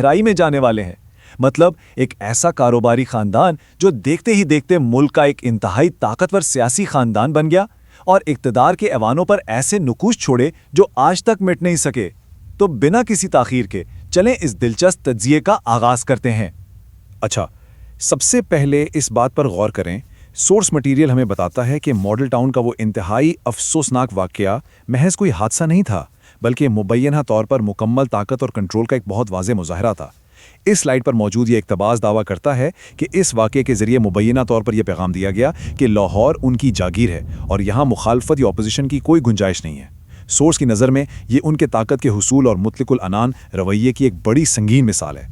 गहराई में जाने वाले हैं। मतलब एक ऐसा कारोबारी खानदान जो देखते ही देखते मुल्क का एक इंतहाई ताकतवर सियासी खानदान बन गया और इक्तदार के ऐवानों पर ऐसे नुकूश छोड़े जो आज तक मिट नहीं सके। तो बिना किसी ताखीर के चलें इस दिलचस्प तज्जिए का आगाज करते हैं। अच्छा, सबसे पहले इस बात पर गौर करें, सोर्स मटेरियल हमें बताता है कि मॉडल टाउन का वो इंतहाई अफसोसनाक वाकया महज कोई हादसा नहीं था, बल्कि मुबैना तौर पर मुकम्मल ताकत और कंट्रोल का एक बहुत वाज़ेह मुजाहरा था। इस स्लाइड पर मौजूद ये इक़्तिबास दावा करता है कि इस वाक़े के ज़रिए मुबैना तौर पर यह पैगाम दिया गया कि लाहौर उनकी जागीर है और यहाँ मुखालफत या अपोजिशन की कोई गुंजाइश नहीं है। सोर्स की नज़र में ये उनके ताकत के हुसूल और मुतलकुल अनान रवैये की एक बड़ी संगीन मिसाल है।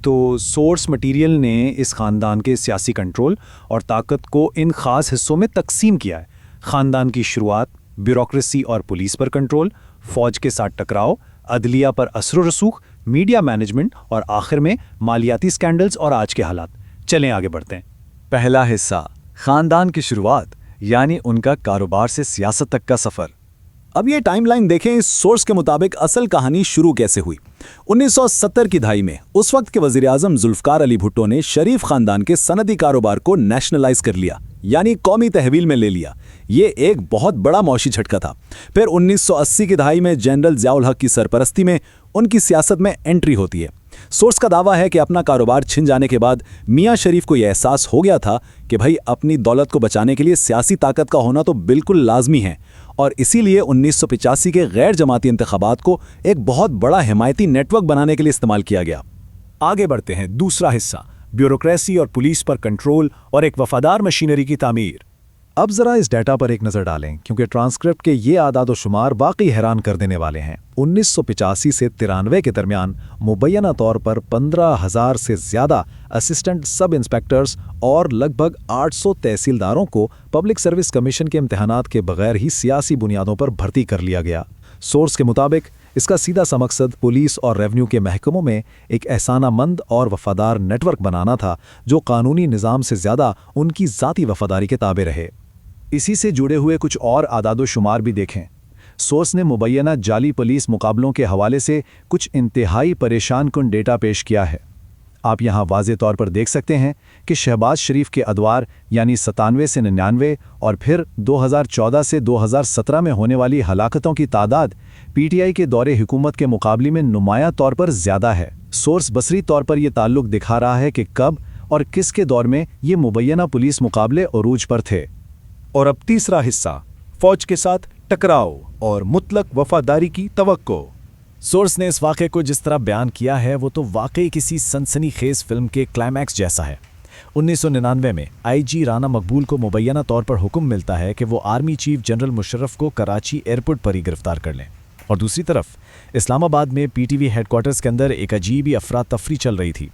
तो सोर्स मटेरियल ने इस ख़ानदान के सियासी कंट्रोल और ताकत को इन ख़ास हिस्सों में तकसीम किया है। ख़ानदान की शुरुआत, ब्यूरोक्रेसी और पुलिस पर कंट्रोल, फ़ौज के साथ टकराव, अदलिया पर असर रसूख, मीडिया मैनेजमेंट और आखिर में मालियाती स्कैंडल्स और आज के हालात। चलें आगे बढ़ते हैं। पहला हिस्सा, ख़ानदान की शुरुआत, यानी उनका कारोबार से सियासत तक का सफ़र। अब ये टाइमलाइन देखें, इस सोर्स के मुताबिक असल कहानी शुरू कैसे हुई। 1970 की दहाई में उस वक्त के वज़ीर-ए-आज़म ज़ुल्फ़िकार अली भुट्टो ने शरीफ ख़ानदान के सनदी कारोबार को नेशनलाइज कर लिया, यानी कौमी तहवील में ले लिया। ये एक बहुत बड़ा मौशी झटका था। फिर 1980 की दहाई में जनरल ज़िया-उल हक की सरपरस्ती में उनकी सियासत में एंट्री होती है। सोर्स का दावा है कि अपना कारोबार छिन जाने के बाद मियां शरीफ को यह एहसास हो गया था कि भाई अपनी दौलत को बचाने के लिए सियासी ताकत का होना तो बिल्कुल लाजमी है, और इसीलिए 1985 के गैर जमाती इंतखाबात को एक बहुत बड़ा हिमायती नेटवर्क बनाने के लिए इस्तेमाल किया गया। आगे बढ़ते हैं। दूसरा हिस्सा, ब्यूरोक्रेसी और पुलिस पर कंट्रोल और एक वफादार मशीनरी की तामीर। अब ज़रा इस डाटा पर एक नज़र डालें, क्योंकि ट्रांसक्रिप्ट के ये आदाद और शुमार वाकई हैरान कर देने वाले हैं। 1985 से 93 के दरमियान मुबैना तौर पर 15,000 से ज़्यादा असिस्टेंट सब इंस्पेक्टर्स और लगभग 800 तहसीलदारों को पब्लिक सर्विस कमीशन के इम्तहानात के बगैर ही सियासी बुनियादों पर भर्ती कर लिया गया। सोर्स के मुताबिक इसका सीधा सा मकसद पुलिस और रेवेन्यू के महकमों में एक एहसानामंद और वफादार नेटवर्क बनाना था, जो कानूनी निज़ाम से ज़्यादा उनकी ज़ाती वफादारी के ताबे रहे। इसी से जुड़े हुए कुछ और आदादो शुमार भी देखें। सोर्स ने मुबैना जाली पुलिस मुकाबलों के हवाले से कुछ इंतहाई परेशान कुन डेटा पेश किया है। आप यहाँ वाज़े तौर पर देख सकते हैं कि शहबाज शरीफ के अदवार यानी 97 से 99 और फिर 2014 से 2017 में होने वाली हलाकतों की तादाद पीटीआई के दौरे हुकूमत के मुकाबले में नुमाया तौर पर ज़्यादा है। सोर्स बसरी तौर पर यह ताल्लुक दिखा रहा है कि कब और किसके दौर में ये मुबैना पुलिस मुकाबले अरूज पर थे। और अब तीसरा हिस्सा, फौज के साथ टकराव और मुतलक वफादारी की तवक्को। सोर्स ने इस वाक़े को जिस तरह बयान किया है वो तो वाकई किसी सनसनीखेज फिल्म के क्लाइमैक्स जैसा है। 1999 में आईजी राना मकबूल को मुबैना तौर पर हुक्म मिलता है कि वो आर्मी चीफ जनरल मुशर्रफ को कराची एयरपोर्ट पर ही गिरफ्तार कर लें, और दूसरी तरफ इस्लामाबाद में पीटीवी हेडक्वार्टर्स के अंदर एक अजीब ही अफरा तफरी चल रही थी।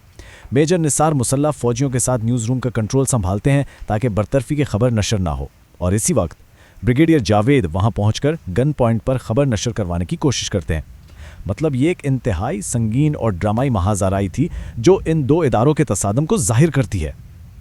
मेजर निसार मुसल्लह फौजियों के साथ न्यूज़ रूम का कंट्रोल संभालते हैं ताकि बरतरफी की खबर नशर ना हो, और इसी वक्त ब्रिगेडियर जावेद वहां पहुंचकर गन पॉइंट पर खबर नशर करवाने की कोशिश करते हैं। मतलब ये एक इंतहाई संगीन और ड्रामाई महाज़ाराई थी जो इन दो इदारों के तसादम को जाहिर करती है।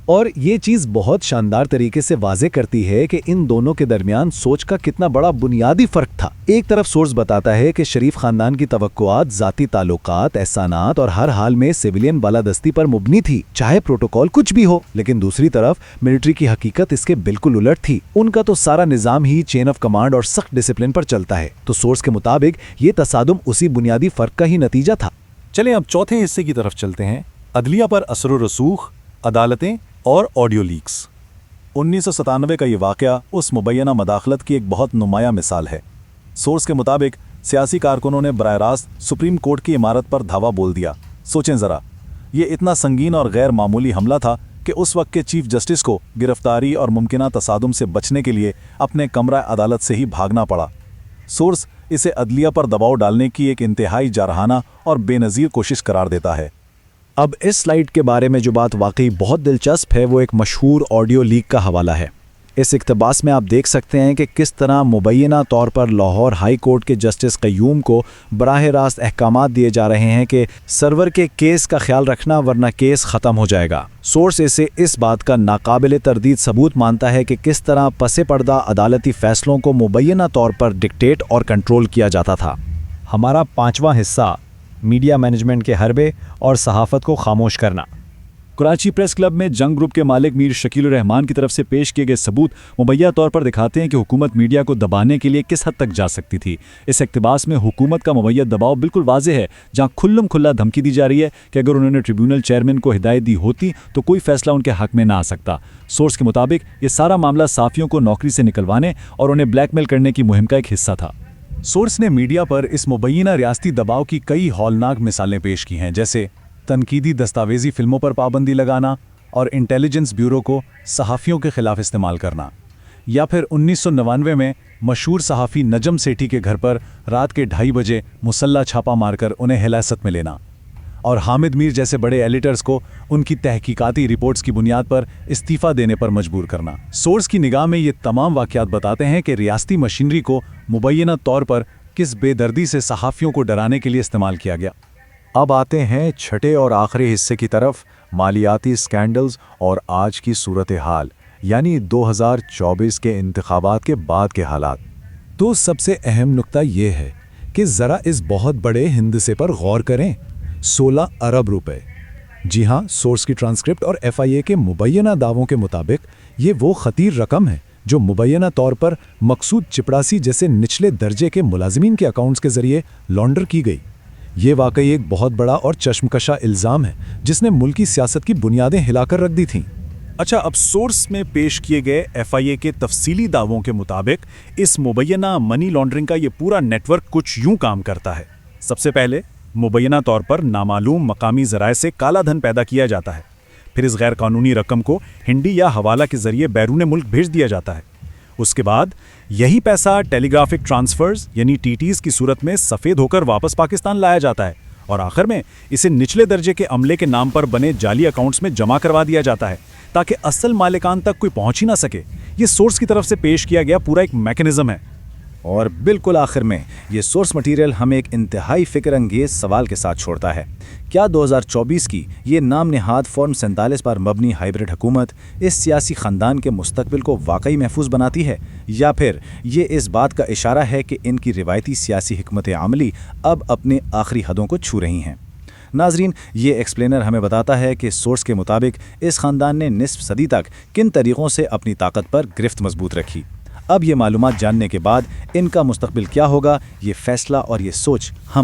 और ये चीज़ बहुत शानदार तरीके से वाज़े करती है कि इन दोनों के दरमियान सोच का कितना बड़ा बुनियादी फ़र्क था। एक तरफ सोर्स बताता है कि शरीफ ख़ानदान की तवक्कुआत ज़ाती ताल्लुकात, एहसानात और हर हाल में सिविलियन बालादस्ती पर मुबनी थी, चाहे प्रोटोकॉल कुछ भी हो। लेकिन दूसरी तरफ मिलिट्री की हकीकत इसके बिल्कुल उलट थी। उनका तो सारा निज़ाम ही चेन ऑफ कमांड और सख्त डिसिप्लिन पर चलता है। तो सोर्स के मुताबिक ये तसादुम उसी बुनियादी फ़र्क का ही नतीजा था। चलें अब चौथे हिस्से की तरफ चलते हैं, अदलिया पर असर रसूख, अदालतें और ऑडियो लीक्स। 1997 का ये वाक़या उस मुबैना मदाखलत की एक बहुत नुमाया मिसाल है। सोर्स के मुताबिक सियासी कारकुनों ने बराह रास्त सुप्रीम कोर्ट की इमारत पर धावा बोल दिया। सोचें ज़रा, ये इतना संगीन और गैर मामूली हमला था कि उस वक्त के चीफ जस्टिस को गिरफ्तारी और मुमकिना तसादुम से बचने के लिए अपने कमरा अदालत से ही भागना पड़ा। सोर्स इसे अदलिया पर दबाव डालने की एक इंतहाई जारहाना और बेनज़ीर कोशिश करार देता है। अब इस स्लाइड के बारे में जो बात वाकई बहुत दिलचस्प है वो एक मशहूर ऑडियो लीक का हवाला है। इस इक़्तिबास में आप देख सकते हैं कि किस तरह मुबैना तौर पर लाहौर हाई कोर्ट के जस्टिस क़य्यूम को बराह रास्त अहकामात दिए जा रहे हैं कि सर्वर के केस का ख्याल रखना वरना केस ख़त्म हो जाएगा। सोर्स इसे इस बात का नाकाबिल तरदीद सबूत मानता है कि किस तरह पसे पर्दा अदालती फ़ैसलों को मुबैना तौर पर डिक्टेट और कंट्रोल किया जाता था। हमारा पाँचवा हिस्सा, میڈیا مینجمنٹ کے حربے اور صحافت کو خاموش کرنا۔ کراچی پریس کلب میں جنگ گروپ کے مالک میر شکیل الرحمان کی طرف سے پیش کیے گئے ثبوت مبینہ طور پر دکھاتے ہیں کہ حکومت میڈیا کو دبانے کے لیے کس حد تک جا سکتی تھی۔ اس اقتباس میں حکومت کا مبینہ دباؤ بالکل واضح ہے، جہاں کھلم کھلا دھمکی دی جا رہی ہے کہ اگر انہوں نے ٹریبیونل چیئرمین کو ہدایت دی ہوتی تو کوئی فیصلہ ان کے حق میں نہ آ سکتا۔ سورس کے مطابق یہ سارا معاملہ صحافیوں کو نوکری سے نکلوانے اور انہیں بلیک میل کرنے کی مہم کا ایک حصہ تھا۔ سورس نے میڈیا پر اس مبینہ ریاستی دباؤ کی کئی ہولناک مثالیں پیش کی ہیں، جیسے تنقیدی دستاویزی فلموں پر پابندی لگانا اور انٹیلیجنس بیورو کو صحافیوں کے خلاف استعمال کرنا، یا پھر 1999 میں مشہور صحافی نجم سیٹھی کے گھر پر رات کے 2:30 بجے مسلح چھاپا مار کر انہیں حراست میں لینا، اور حامد میر جیسے بڑے ایڈیٹرز کو ان کی تحقیقاتی رپورٹس کی بنیاد پر استعفیٰ دینے پر مجبور کرنا۔ سورس کی نگاہ میں یہ تمام واقعات بتاتے ہیں کہ ریاستی مشینری کو مبینہ طور پر کس بے دردی سے صحافیوں کو ڈرانے کے لیے استعمال کیا گیا۔ اب آتے ہیں چھٹے اور آخری حصے کی طرف، مالیاتی سکینڈلز اور آج کی صورتحال، یعنی 2024 کے انتخابات کے بعد کے حالات۔ تو سب سے اہم نقطہ یہ ہے کہ ذرا اس بہت بڑے ہندسے پر غور کریں، 16 ارب روپے۔ جی ہاں، سورس کی ٹرانسکرپٹ اور FIA کے مبینہ دعووں کے مطابق یہ وہ خطیر رقم ہے جو مبینہ طور پر مقصود چپڑاسی جیسے نچلے درجے کے ملازمین کے اکاؤنٹس کے ذریعے لانڈر کی گئی۔ یہ واقعی ایک بہت بڑا اور چشمکشا الزام ہے جس نے ملکی سیاست کی بنیادیں ہلا کر رکھ دی تھیں۔ اچھا، اب سورس میں پیش کیے گئے FIA کے تفصیلی دعووں کے مطابق اس مبینہ منی لانڈرنگ کا یہ پورا نیٹ ورک کچھ یوں کام کرتا ہے۔ سب سے پہلے مبینہ طور پر نامعلوم مقامی ذرائع سے کالا دھن پیدا کیا جاتا ہے، پھر اس غیر قانونی رقم کو ہنڈی یا حوالہ کے ذریعے بیرون ملک بھیج دیا جاتا ہے۔ اس کے بعد یہی پیسہ ٹیلی گرافک ٹرانسفرز یعنی TTs کی صورت میں سفید ہو کر واپس پاکستان لایا جاتا ہے، اور آخر میں اسے نچلے درجے کے عملے کے نام پر بنے جعلی اکاؤنٹس میں جمع کروا دیا جاتا ہے تاکہ اصل مالکان تک کوئی پہنچ ہی نہ سکے۔ یہ سورس کی طرف سے پیش کیا گیا پورا ایک میکانزم ہے۔ اور بالکل آخر میں یہ سورس مٹیریل ہمیں ایک انتہائی فکر انگیز سوال کے ساتھ چھوڑتا ہے، کیا 2024 کی یہ نام نہاد فارم 47 پر مبنی ہائبرڈ حکومت اس سیاسی خاندان کے مستقبل کو واقعی محفوظ بناتی ہے، یا پھر یہ اس بات کا اشارہ ہے کہ ان کی روایتی سیاسی حکمت عملی اب اپنے آخری حدوں کو چھو رہی ہیں؟ ناظرین، یہ ایکسپلینر ہمیں بتاتا ہے کہ سورس کے مطابق اس خاندان نے نصف صدی تک کن طریقوں سے اپنی طاقت پر گرفت مضبوط رکھی۔ اب یہ معلومات جاننے کے بعد ان کا مستقبل کیا ہوگا، یہ فیصلہ اور یہ سوچ ہم